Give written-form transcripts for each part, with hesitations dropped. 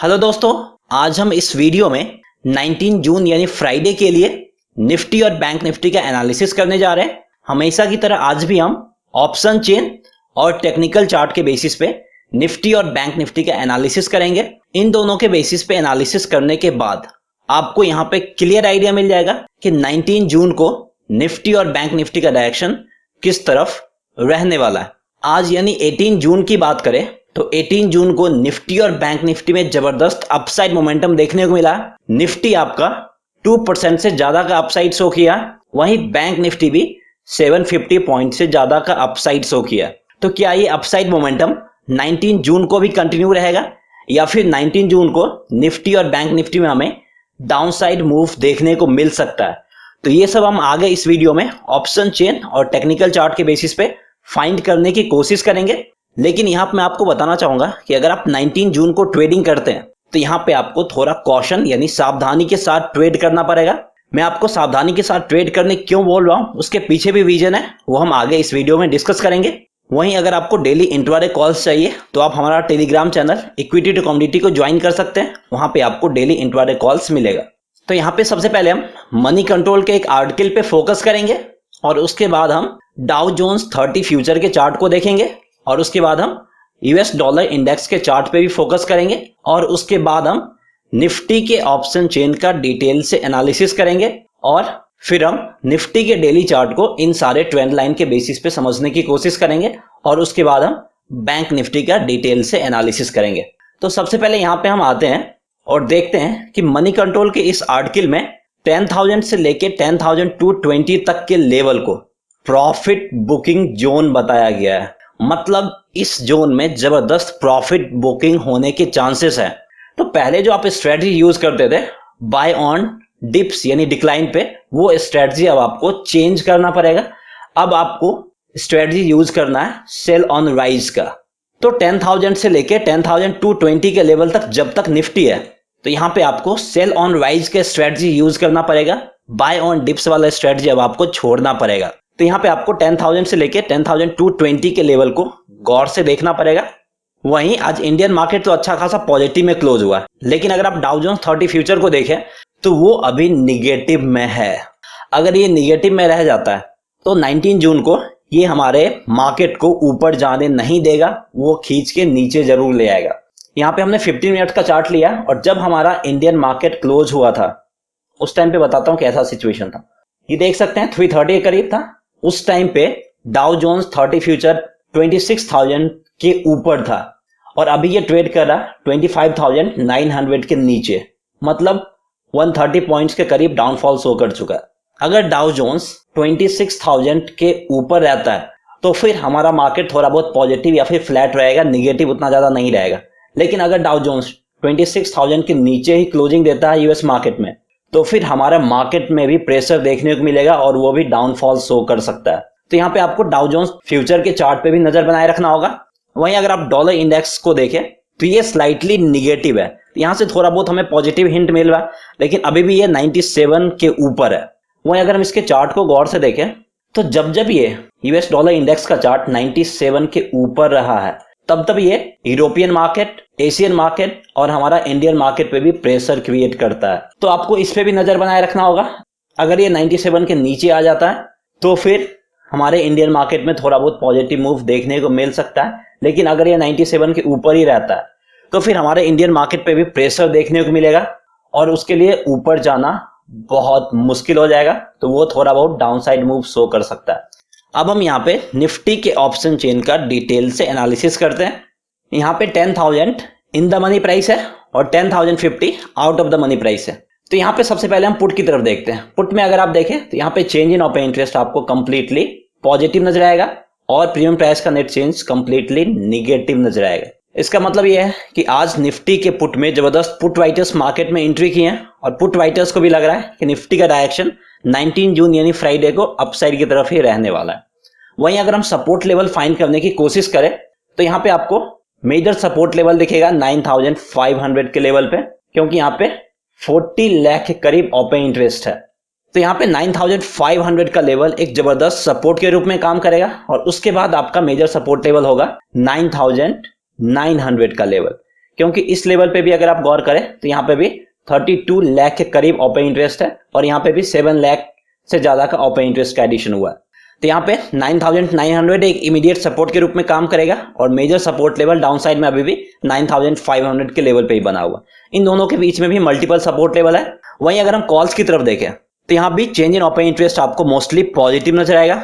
Hello दोस्तों, आज हम इस वीडियो में 19 जून यानी फ्राइडे के लिए निफ्टी और बैंक निफ्टी का एनालिसिस करने जा रहे हैं। हमेशा की तरह आज भी हम ऑप्शन चेन और टेक्निकल चार्ट के बेसिस पे निफ्टी और बैंक निफ्टी का एनालिसिस करेंगे। इन दोनों के बेसिस पे एनालिसिस करने के बाद आपको यहाँ पे क्लियर आइडिया मिल जाएगा कि 19 जून को निफ्टी और बैंक निफ्टी का डायरेक्शन किस तरफ रहने वाला है। आज यानी 18 जून की बात करें तो 18 जून को निफ्टी और बैंक निफ्टी में जबरदस्त अपसाइड मोमेंटम देखने को मिला। निफ्टी आपका 2% से ज्यादा का अपसाइड शो किया, वहीं बैंक निफ्टी भी 750 पॉइंट से ज्यादा का अपसाइड शो किया। तो क्या ये अपसाइड मोमेंटम 19 जून को भी कंटिन्यू रहेगा या फिर 19 जून को निफ्टी और बैंक निफ्टी में हमें डाउनसाइड मूव देखने को मिल सकता है? तो ये सब हम आगे इस वीडियो में ऑप्शन चेन और टेक्निकल चार्ट के बेसिस पे फाइंड करने की कोशिश करेंगे। लेकिन यहाँ पे मैं आपको बताना चाहूंगा कि अगर आप 19 जून को ट्रेडिंग करते हैं तो यहाँ पे आपको थोड़ा कॉशन यानी सावधानी के साथ ट्रेड करना पड़ेगा। मैं आपको सावधानी के साथ ट्रेड करने क्यों बोल रहा हूँ, उसके पीछे भी रीजन है, वो हम आगे इस वीडियो में डिस्कस करेंगे। वहीं अगर आपको डेली इंट्राडे कॉल्स चाहिए तो आप हमारा Telegram channel equity to commodity को ज्वाइन कर सकते हैं, वहां पे आपको डेली इंट्राडे कॉल्स मिलेगा। तो यहाँ पे सबसे पहले हम मनी कंट्रोल के एक आर्टिकल पे फोकस करेंगे और उसके बाद हम डाउ जोन्स 30 फ्यूचर के चार्ट को देखेंगे और उसके बाद हम यूएस डॉलर इंडेक्स के चार्ट पे भी फोकस करेंगे और उसके बाद हम निफ्टी के ऑप्शन चेन का डिटेल से एनालिसिस करेंगे और फिर हम निफ्टी के डेली चार्ट को इन सारे ट्रेंड लाइन के बेसिस पे समझने की कोशिश करेंगे और उसके बाद हम बैंक निफ्टी का डिटेल से एनालिसिस करेंगे। तो सबसे पहले यहाँ पे हम आते हैं और देखते हैं कि मनी कंट्रोल के इस आर्टिकल में 10,000 से लेके 10,220 तक के लेवल को प्रॉफिट बुकिंग जोन बताया गया है। मतलब इस जोन में जबरदस्त प्रॉफिट बुकिंग होने के चांसेस है। तो पहले जो आप स्ट्रेटजी यूज करते थे बाय ऑन डिप्स यानी डिक्लाइन पे, वो स्ट्रेटजी अब आपको चेंज करना पड़ेगा। अब आपको स्ट्रेटजी यूज करना है सेल ऑन राइज का। तो 10,000 से लेके 10,220 के लेवल तक जब तक निफ्टी है तो यहाँ पे आपको सेल ऑन राइज के स्ट्रेटजी यूज करना पड़ेगा। बाय ऑन डिप्स वाला स्ट्रेटजी अब आपको छोड़ना पड़ेगा। तो यहाँ पे आपको 10,000 से लेके 10,220 के लेवल को गौर से देखना पड़ेगा। वहीं आज इंडियन मार्केट तो अच्छा खासा पॉजिटिव में क्लोज हुआ है, लेकिन अगर आप डाउ जोन्स 30 फ्यूचर को देखें तो वो अभी निगेटिव में है। अगर ये निगेटिव में रह जाता है तो 19 जून को ये हमारे मार्केट को ऊपर जाने नहीं देगा, वो खींच के नीचे जरूर ले आएगा। यहाँ पे हमने 15 मिनट का चार्ट लिया और जब हमारा इंडियन मार्केट क्लोज हुआ था उस टाइम पे बताता हूँ कैसा सिचुएशन था। ये देख सकते हैं 330 के करीब था। उस टाइम पे डाउ जोन्स 30 फ्यूचर 26,000 के ऊपर था और अभी ये ट्रेड कर रहा 25,900 के नीचे, मतलब 130 पॉइंट्स के करीब डाउनफॉल शो कर चुका है। अगर डाउ जोन्स 26,000 के ऊपर रहता है तो फिर हमारा मार्केट थोड़ा बहुत पॉजिटिव या फिर फ्लैट रहेगा, निगेटिव उतना ज्यादा नहीं रहेगा। लेकिन अगर डाउ जोन्स 26,000 के नीचे ही क्लोजिंग देता है यूएस मार्केट में तो फिर हमारा मार्केट में भी प्रेशर देखने को मिलेगा और वो भी डाउनफॉल शो कर सकता है। तो यहाँ पे आपको डाउ जोन्स फ्यूचर के चार्ट पे भी नजर बनाए रखना होगा। वहीं अगर आप डॉलर इंडेक्स को देखें तो ये स्लाइटली निगेटिव है। यहाँ से थोड़ा बहुत हमें पॉजिटिव हिंट मिल रहा है, लेकिन अभी भी ये 97 के ऊपर है। वहीं अगर हम इसके चार्ट को गौर से देखें तो जब जब ये यूएस डॉलर इंडेक्स का चार्ट 97 के ऊपर रहा है तब तब ये यूरोपियन मार्केट, एशियन मार्केट और हमारा इंडियन मार्केट पे भी प्रेशर क्रिएट करता है। तो आपको इस पे भी नजर बनाए रखना होगा। अगर ये 97 के नीचे आ जाता है तो फिर हमारे इंडियन मार्केट में थोड़ा बहुत पॉजिटिव मूव देखने को मिल सकता है, लेकिन अगर ये 97 के ऊपर ही रहता है तो फिर हमारे इंडियन मार्केट पे भी प्रेशर देखने को मिलेगा और उसके लिए ऊपर जाना बहुत मुश्किल हो जाएगा। तो वो थोड़ा बहुत डाउनसाइड मूव शो कर सकता है। अब हम यहाँ पे निफ्टी के ऑप्शन चेन का डिटेल से एनालिसिस करते हैं। यहाँ पे 10,000 इन द मनी प्राइस है और 10,050 out of the money price है। तो यहाँ पे सबसे पहले हम पुट की तरफ देखते हैं। पुट में अगर आप देखें तो यहाँ पे चेंज इन ओपन इंटरेस्ट आपको कंप्लीटली पॉजिटिव नजर आएगा और प्रीमियम प्राइस का नेट चेंज कंप्लीटली निगेटिव नजर आएगा। इसका मतलब यह है कि आज निफ्टी के पुट में जबरदस्त पुट राइटर्स मार्केट में एंट्री की हैं और पुट राइटर्स को भी लग रहा है कि निफ्टी का डायरेक्शन 19 जून यानी फ्राइडे को अपसाइड की तरफ ही रहने वाला है। वहीं अगर हम सपोर्ट लेवल फाइंड करने की कोशिश करें तो यहाँ पे आपको मेजर सपोर्ट लेवल दिखेगा 9,500 के लेवल पे, क्योंकि यहाँ पे 40 लाख के करीब ओपन इंटरेस्ट है। तो यहाँ पे 9,500 का लेवल एक जबरदस्त सपोर्ट के रूप में काम करेगा और उसके बाद आपका मेजर सपोर्ट लेवल होगा 9,900 का लेवल। क्योंकि इस लेवल पे भी अगर आप गौर करें तो यहाँ पे भी 32 लाख के करीब ओपन इंटरेस्ट है और यहाँ पे भी 7 लाख से ज्यादा का ओपन इंटरेस्ट का एडिशन हुआ है। तो यहाँ पे 9,900 एक इमीडिएट सपोर्ट के रूप में काम करेगा और major support level downside में अभी भी 9,500 के लेवल पे ही बना हुआ। इन दोनों के बीच में भी मल्टीपल सपोर्ट लेवल है। वहीं अगर हम कॉल्स की तरफ देखें तो यहाँ भी चेंज इन ओपन इंटरेस्ट आपको मोस्टली पॉजिटिव नजर आएगा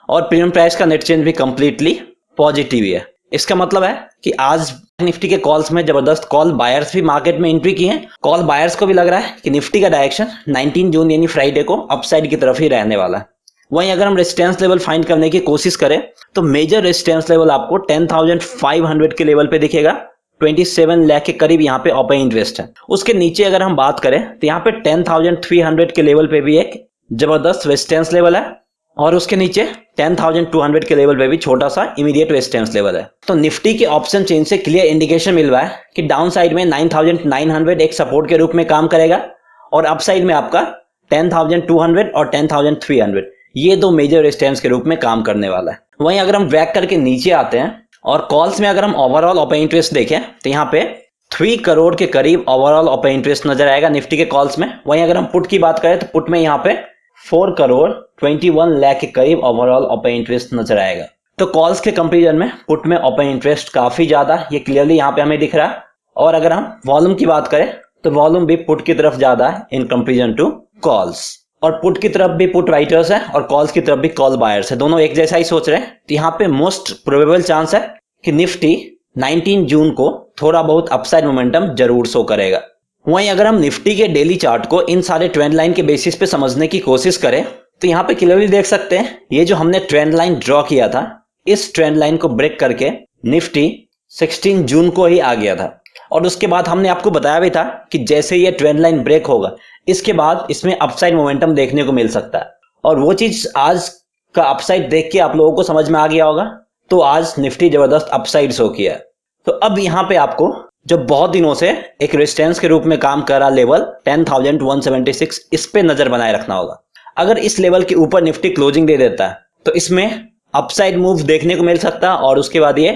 और प्रीमियम प्राइस का नेट चेंज भी कंप्लीटली पॉजिटिव ही है। इसका मतलब है कि आज निफ्टी के कॉल्स में जबरदस्त कॉल बायर्स भी मार्केट में एंट्री की हैं। कॉल बायर्स को भी लग रहा है कि निफ्टी का डायरेक्शन 19 जून यानी फ्राइडे को अपसाइड की तरफ ही रहने वाला है। वहीं अगर हम रेजिस्टेंस लेवल फाइंड करने की कोशिश करें तो मेजर रेजिस्टेंस लेवल आपको 10,500 के लेवल पे दिखेगा। 27 लाख के करीब यहाँ पे ओपन इंटरेस्ट है। उसके नीचे अगर हम बात करें तो यहाँ पे 10,300 के लेवल पे भी एक जबरदस्त रेजिस्टेंस लेवल है और उसके नीचे 10,200 के लेवल पे भी छोटा सा इमीडिएट रेजिस्टेंस लेवल है। तो निफ्टी के ऑप्शन चेन से क्लियर इंडिकेशन मिल रहा है कि डाउन साइड में 9,900 एक सपोर्ट के रूप में काम करेगा और अप साइड में आपका 10,200 और 10,300 ये दो मेजर रेजिस्टेंस के रूप में काम करने वाला है। वहीं अगर हम ड्रैग करके नीचे आते हैं और कॉल्स में अगर हम ओवरऑल ओपन इंटरेस्ट देखें तो यहाँ पे 3 करोड़ के करीब ओवरऑल ओपन इंटरेस्ट नजर आएगा निफ्टी के कॉल्स में। वहीं अगर हम पुट की बात करें तो पुट में यहाँ पे 4 करोड़ 21 लाख के करीब ओवरऑल ओपन इंटरेस्ट नजर आएगा। तो कॉल्स के कंपैरिजन में पुट में ओपन इंटरेस्ट काफी ज्यादा, ये क्लियरली यहाँ पे हमें दिख रहा है। और अगर हम वॉल्यूम की बात करें तो वॉल्यूम भी पुट की तरफ ज्यादा है इन कंपैरिजन टू कॉल्स। और पुट की तरफ भी पुट राइटर्स है और कॉल्स की तरफ भी कॉल बायर्स है, दोनों एक जैसा ही सोच रहे हैं। तो यहाँ पे मोस्ट प्रोबेबल चांस है कि निफ्टी 19 जून को थोड़ा बहुत अपसाइड मोमेंटम जरूर शो करेगा। वहीं अगर हम निफ्टी के डेली चार्ट को इन सारे ट्रेंड लाइन के बेसिस पे समझने की कोशिश करें तो यहाँ पे क्लियरली देख सकते हैं ये जो हमने ट्रेंड लाइन ड्रॉ किया था इस ट्रेंड लाइन को ब्रेक करके निफ्टी 16 जून को ही आ गया था। और उसके बाद हमने आपको बताया भी था कि जैसे ये ट्रेंड लाइन ब्रेक होगा इसके बाद इसमें अपसाइड मोमेंटम देखने को मिल सकता है। और वो चीज आज का अपसाइड देख के आप लोगों को समझ में आ गया होगा। तो आज निफ्टी जबरदस्त अपसाइड शो किया है। तो अब यहाँ पे आपको जो बहुत दिनों से एक रेजिस्टेंस के रूप में काम कर रहा लेवल 10,176 इस पे नजर बनाए रखना होगा। अगर इस लेवल के ऊपर निफ्टी क्लोजिंग दे देता है तो इसमें अपसाइड मूव देखने को मिल सकता है और उसके बाद ये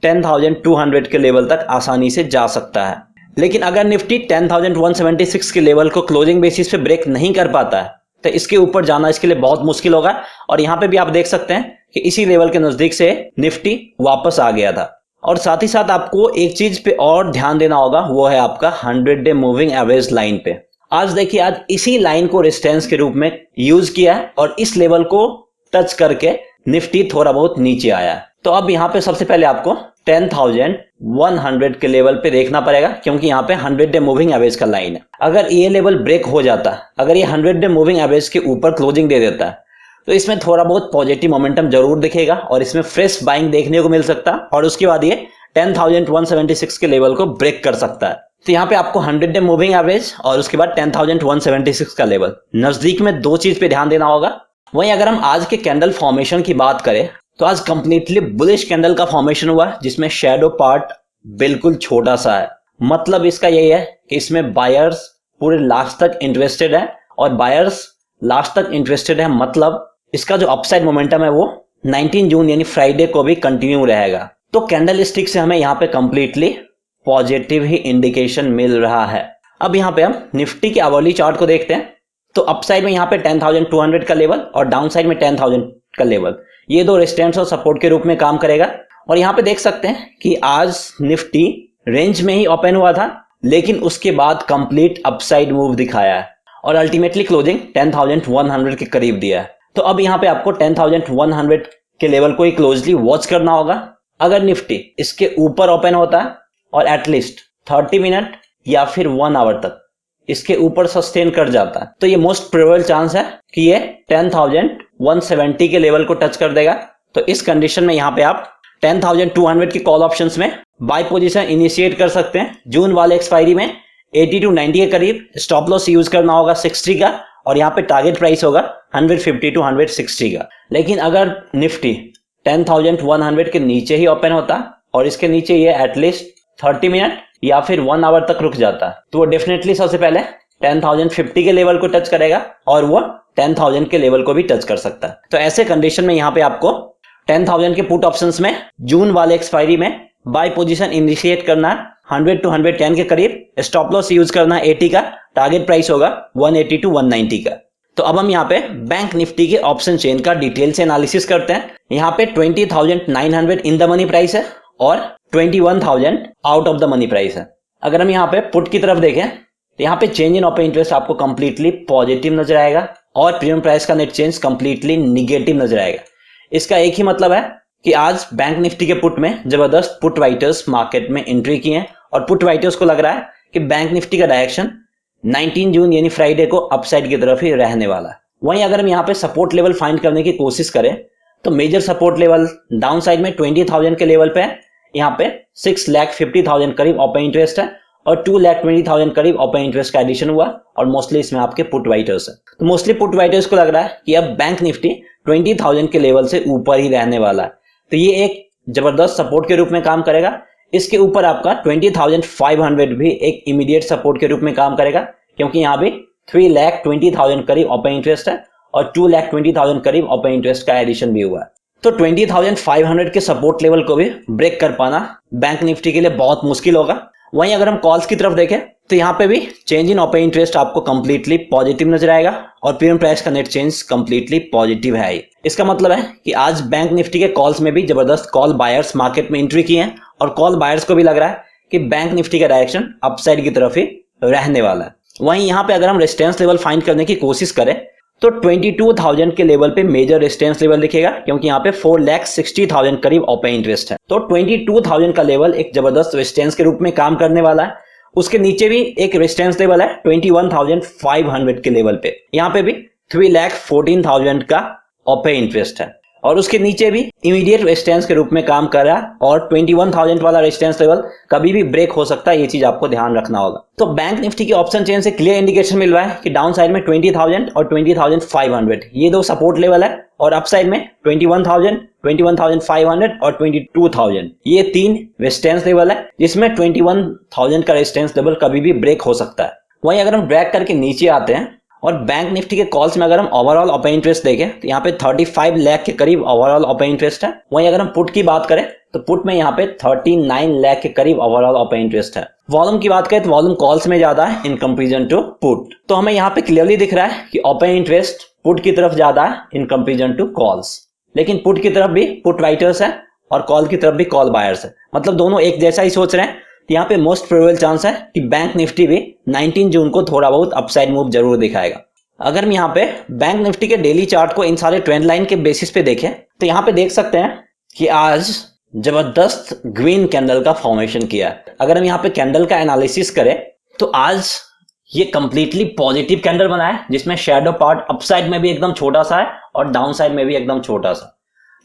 10,200 के लेवल तक आसानी से जा सकता है। लेकिन अगर निफ्टी 10,176 के लेवल को क्लोजिंग बेसिस पे ब्रेक नहीं कर पाता है तो इसके ऊपर जाना इसके लिए बहुत मुश्किल होगा। और यहाँ पे भी आप देख सकते हैं कि इसी लेवल के नजदीक से निफ्टी वापस आ गया था। और साथ ही साथ आपको एक चीज पे और ध्यान देना होगा, वो है आपका 100 डे मूविंग एवरेज लाइन पे। आज देखिए आज इसी लाइन को रेजिस्टेंस के रूप में यूज किया है और इस लेवल को टच करके निफ्टी थोड़ा बहुत नीचे आया है। तो अब यहाँ पे सबसे पहले आपको 10,100 के लेवल पे देखना पड़ेगा क्योंकि यहाँ पे 100 डे मूविंग एवरेज का लाइन है। अगर ये लेवल ब्रेक हो जाता है, अगर ये 100 डे मूविंग एवरेज के ऊपर क्लोजिंग दे देता है तो इसमें थोड़ा बहुत पॉजिटिव मोमेंटम जरूर दिखेगा और इसमें फ्रेश बाइंग देखने को मिल सकता है और उसके बाद ये 10,176 के लेवल को ब्रेक कर सकता है। तो यहाँ पे आपको 100 डे मूविंग एवरेज और उसके बाद 10,176 का लेवल नजदीक में दो चीज पे ध्यान देना होगा। वहीं अगर हम आज के कैंडल फॉर्मेशन की बात करें तो आज कंप्लीटली बुलिश कैंडल का फॉर्मेशन हुआ जिसमें शैडो पार्ट बिल्कुल छोटा सा है। मतलब इसका यही है कि इसमें बायर्स पूरे लास्ट तक इंटरेस्टेड है और बायर्स लास्ट तक इंटरेस्टेड है, मतलब इसका जो अपसाइड मोमेंटम है वो 19 जून यानी फ्राइडे को भी कंटिन्यू रहेगा। तो कैंडल स्टिक से हमें यहाँ पे कंप्लीटली पॉजिटिव ही इंडिकेशन मिल रहा है। अब यहाँ पे हम निफ्टी के आवरली चार्ट को देखते हैं। तो अपसाइड में यहाँ पे 10,200 का लेवल और डाउन साइड में 10,000 का लेवल, ये दो रेजिस्टेंस और सपोर्ट के रूप में काम करेगा। और यहाँ पे देख सकते हैं कि आज निफ्टी रेंज में ही ओपन हुआ था लेकिन उसके बाद कंप्लीट अपसाइड मूव दिखाया है और अल्टीमेटली क्लोजिंग 10,100 के करीब दिया है। तो अब यहाँ पे आपको 10,100 के लेवल को ही क्लोजली वॉच करना होगा। अगर निफ्टी इसके ऊपर ओपन होता है और एटलीस्ट 30 मिनट या फिर 1 आवर तक इसके ऊपर सस्टेन कर जाता है तो ये मोस्ट प्रोबेबल चांस है कि ये 10,170 के लेवल को टच कर देगा। तो इस कंडीशन में यहाँ पे आप 10,200 की कॉल ऑप्शंस में बाय पोजीशन इनिशिएट कर सकते हैं। जून वाले एक्सपायरी में 80 to 90 के करीब स्टॉप लॉस यूज करना होगा 60 का और यहाँ पे टारगेट प्राइस होगा 150 to 160 का। लेकिन अगर निफ्टी 10,100 के नीचे ही ओपन होता और इसके नीचे ये एटलीस्ट 30 मिनट या फिर 1 आवर तक रुक जाता तो वो डेफिनेटली सबसे पहले 10,050 के लेवल को टच करेगा और वो 10,000 के लेवल को भी टच कर सकता है। तो ऐसे कंडीशन में यहाँ पे आपको 10,000 के पुट ऑप्शंस में जून वाले एक्सपायरी में बाय पोजीशन इनिशिएट करना 100 to 110 के करीब, स्टॉप लॉस यूज करना है 80 का, टारगेट प्राइस होगा 180 to 190 का। तो अब हम यहाँ पे बैंक निफ्टी के ऑप्शन चेन का डिटेल से एनालिसिस करते हैं। यहाँ पे 20,900 इन द मनी प्राइस है और 21,000 out of the money price है। अगर हम यहाँ पे पुट की तरफ देखें तो यहाँ पे चेंज इन ओपन इंटरेस्ट आपको कंप्लीटली पॉजिटिव नजर आएगा और प्रीमियम प्राइस का नेट चेंज कंप्लीटली निगेटिव नजर आएगा। इसका एक ही मतलब है कि आज बैंक निफ्टी के पुट में जबरदस्त पुट राइटर्स मार्केट में एंट्री किए हैं और पुट राइटर्स को लग रहा है कि बैंक निफ्टी का डायरेक्शन 19 जून यानी फ्राइडे को अपसाइड की तरफ ही रहने वाला है। वहीं अगर हम यहाँ पे सपोर्ट लेवल फाइंड करने की कोशिश करें तो major support level downside में 20,000 के लेवल पे है। यहाँ पे 6,50,000 करीब ओपन इंटरेस्ट है और 2,20,000 करीब ओपन इंटरेस्ट का एडिशन हुआ और मोस्टली इसमें आपके पुट राइटर्स है। तो मोस्टली पुट राइटर्स को लग रहा है कि अब बैंक निफ्टी 20,000 के लेवल से ऊपर ही रहने वाला है। तो ये एक जबरदस्त सपोर्ट के रूप में काम करेगा। इसके ऊपर आपका 20,500 भी एक इमीडिएट सपोर्ट के रूप में काम करेगा क्योंकि यहाँ भी 3,20,000 करीब ओपन इंटरेस्ट है और 2,20,000 करीब ओपन इंटरेस्ट का एडिशन भी हुआ है। तो 20,500 के सपोर्ट लेवल को भी ब्रेक कर पाना बैंक निफ्टी के लिए बहुत मुश्किल होगा। वहीं अगर हम कॉल्स की तरफ देखें तो यहाँ पे भी चेंज इन ओपन इंटरेस्ट आपको कंप्लीटली पॉजिटिव नजर आएगा और प्रीमियम प्राइस का नेट चेंज कंप्लीटली पॉजिटिव है। इसका मतलब है कि आज बैंक निफ्टी के कॉल्स में भी जबरदस्त कॉल बायर्स मार्केट में एंट्री किए हैं और कॉल बायर्स को भी लग रहा है कि बैंक निफ्टी का डायरेक्शन अपसाइड की तरफ ही रहने वाला है। वहीं यहाँ पे अगर हम रेजिस्टेंस लेवल फाइंड करने की कोशिश करें तो 22,000 के लेवल पे मेजर रेजिस्टेंस लेवल दिखेगा क्योंकि यहाँ पे 4,60,000 करीब ओपन इंटरेस्ट है। तो 22,000 का लेवल एक जबरदस्त रेजिस्टेंस के रूप में काम करने वाला है। उसके नीचे भी एक रेजिस्टेंस लेवल है 21,500 के लेवल पे। यहाँ पे भी 3,14,000 का ओपन इंटरेस्ट है और उसके नीचे भी इमीडिएट रेजिस्टेंस के रूप में काम कर रहा है और 21,000 वाला रेजिस्टेंस लेवल कभी भी ब्रेक हो सकता है। ये चीज आपको ध्यान रखना होगा। तो बैंक निफ्टी की ऑप्शन चेन से क्लियर इंडिकेशन मिल रहा है कि डाउन साइड में 20,000 और 20,500 ये दो सपोर्ट लेवल है और अप साइड में 21,000, 21,500 और 22,000 ये तीन रेजिस्टेंस लेवल है जिसमें 21,000 का रेजिस्टेंस लेवल कभी भी ब्रेक हो सकता है। वहीं अगर हम ड्रैग करके नीचे आते हैं और बैंक निफ्टी के कॉल्स में अगर हम ओवरऑल ओपन इंटरेस्ट देखें तो यहाँ पे 35 लाख के करीब ओवरऑल ओपन इंटरेस्ट है। वहीं अगर हम पुट की बात करें तो पुट में यहाँ पे 39 लाख के करीब ओवरऑल ओपन इंटरेस्ट है। वॉल्यूम की बात करें तो वॉल्यूम कॉल्स में ज्यादा है इन कंपेरिजन टू पुट। तो हमें यहाँ पे क्लियरली दिख रहा है कि ओपन इंटरेस्ट पुट की तरफ ज्यादा है इन कंपेरिजन टू कॉल्स। लेकिन पुट की तरफ भी पुट राइटर्स है और कॉल की तरफ भी कॉल बायर्स है, मतलब दोनों एक जैसा ही सोच रहे हैं। यहाँ पे मोस्ट प्रोबेबल चांस है कि बैंक निफ्टी भी 19 जून को थोड़ा बहुत अपसाइड मूव जरूर दिखाएगा। अगर हम यहाँ पे बैंक निफ्टी के डेली चार्ट को इन सारे ट्रेंड लाइन के बेसिस पे देखें तो यहाँ पे देख सकते हैं कि आज जबरदस्त ग्रीन कैंडल का फॉर्मेशन किया है। अगर हम यहाँ पे कैंडल का एनालिसिस करें तो आज ये कंप्लीटली पॉजिटिव कैंडल बना है जिसमें शेडो पार्ट अपसाइड में भी एकदम छोटा सा है और डाउन साइड में भी एकदम छोटा सा।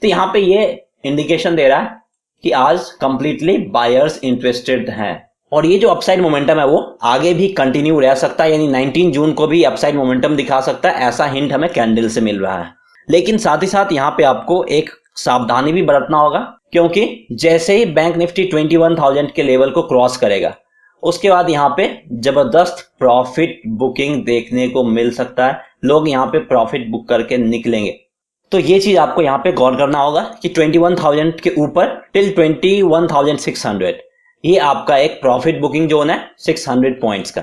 तो यहाँ पे ये इंडिकेशन दे रहा है कि आज कंप्लीटली बायर्स इंटरेस्टेड हैं और ये जो अपसाइड मोमेंटम है वो आगे भी कंटिन्यू रह सकता है, यानी 19 जून को भी अपसाइड मोमेंटम दिखा सकता है। ऐसा हिंट हमें कैंडल से मिल रहा है। लेकिन साथ ही साथ यहाँ पे आपको एक सावधानी भी बरतना होगा क्योंकि जैसे ही बैंक निफ्टी 21,000 के लेवल को क्रॉस करेगा उसके बाद यहाँ पे जबरदस्त प्रॉफिट बुकिंग देखने को मिल सकता है। लोग यहाँ पे प्रॉफिट बुक करके निकलेंगे। तो ये चीज आपको यहाँ पे गौर करना होगा कि 21,000 के ऊपर टिल 21,600 ये आपका एक प्रॉफिट बुकिंग जोन है 600 पॉइंट्स का।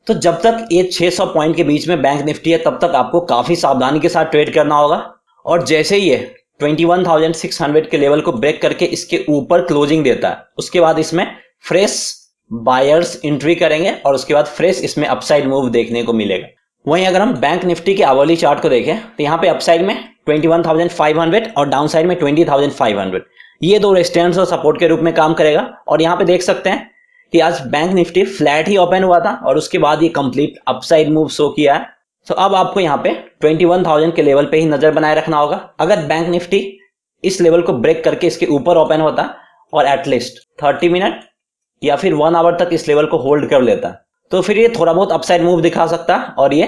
तो जब तक ये 600 पॉइंट के बीच में बैंक निफ्टी है तब तक आपको काफी सावधानी के साथ ट्रेड करना होगा और जैसे ही ये 21,600 के लेवल को ब्रेक करके इसके ऊपर क्लोजिंग देता है उसके बाद इसमें फ्रेश बायर्स एंट्री करेंगे और उसके बाद फ्रेश इसमें अपसाइड मूव देखने को मिलेगा। वहीं अगर हम बैंक निफ्टी के आवरली चार्ट को देखें तो यहाँ पे अपसाइड में 21,500 और डाउन साइड में 20,500 ये दो रेजिस्टेंस और सपोर्ट के रूप में काम करेगा। और यहाँ पे देख सकते हैं कि आज बैंक निफ्टी फ्लैट ही ओपन हुआ था और उसके बाद ये कंप्लीट अपसाइड मूव शो किया है। तो अब आपको यहाँ पे 21,000 के लेवल पे ही नजर बनाए रखना होगा। अगर बैंक निफ्टी इस लेवल को ब्रेक करके इसके ऊपर ओपन होता और एटलीस्ट 30 मिनट या फिर 1 आवर तक इस लेवल को होल्ड कर लेता तो फिर ये थोड़ा बहुत अपसाइड मूव दिखा सकता और ये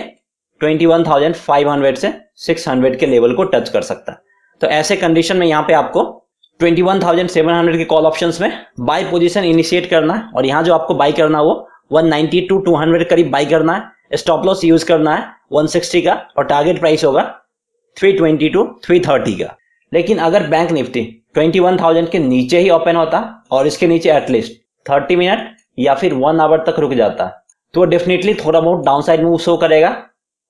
21,500 से 600 के लेवल को टच कर सकता। तो ऐसे कंडीशन में यहाँ पे आपको 21,700 के कॉल ऑप्शंस में बाय पोजीशन इनिशिएट करना है और यहाँ जो आपको बाय करना है वो 190 to 200 करीब बाय करना है। स्टॉप लॉस यूज करना है 160 का और टारगेट प्राइस होगा 320 to 330 का। लेकिन अगर बैंक निफ्टी 21,000 के नीचे ही ओपन होता और इसके नीचे एटलीस्ट 30 मिनट या फिर 1 आवर तक रुक जाता तो डेफिनेटली थोड़ा बहुत डाउनसाइड मूव शो करेगा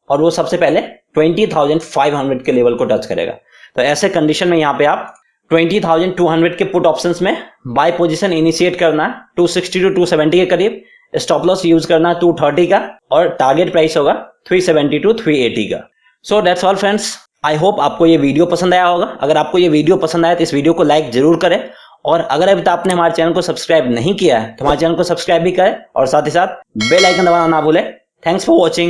और वो सबसे पहले 20,500 के लेवल को टच करेगा। तो ऐसे कंडीशन में यहाँ पे आप 20,200 के पुट ऑप्शंस में बाय पोजीशन इनिशिएट करना है 260 टू 270 के करीब, स्टॉप लॉस यूज करना है 230 का और टारगेट प्राइस होगा 370 टू 380 का। So that's all friends, I hope आपको ये वीडियो पसंद आया होगा। अगर आपको ये वीडियो पसंद आया तो इस वीडियो को लाइक जरूर करें और अगर अभी तक आपने हमारे चैनल को सब्सक्राइब नहीं किया है तो हमारे चैनल को सब्सक्राइब भी करें और साथ ही साथ बेल आइकन दबाना ना भूलें। Thanks for watching.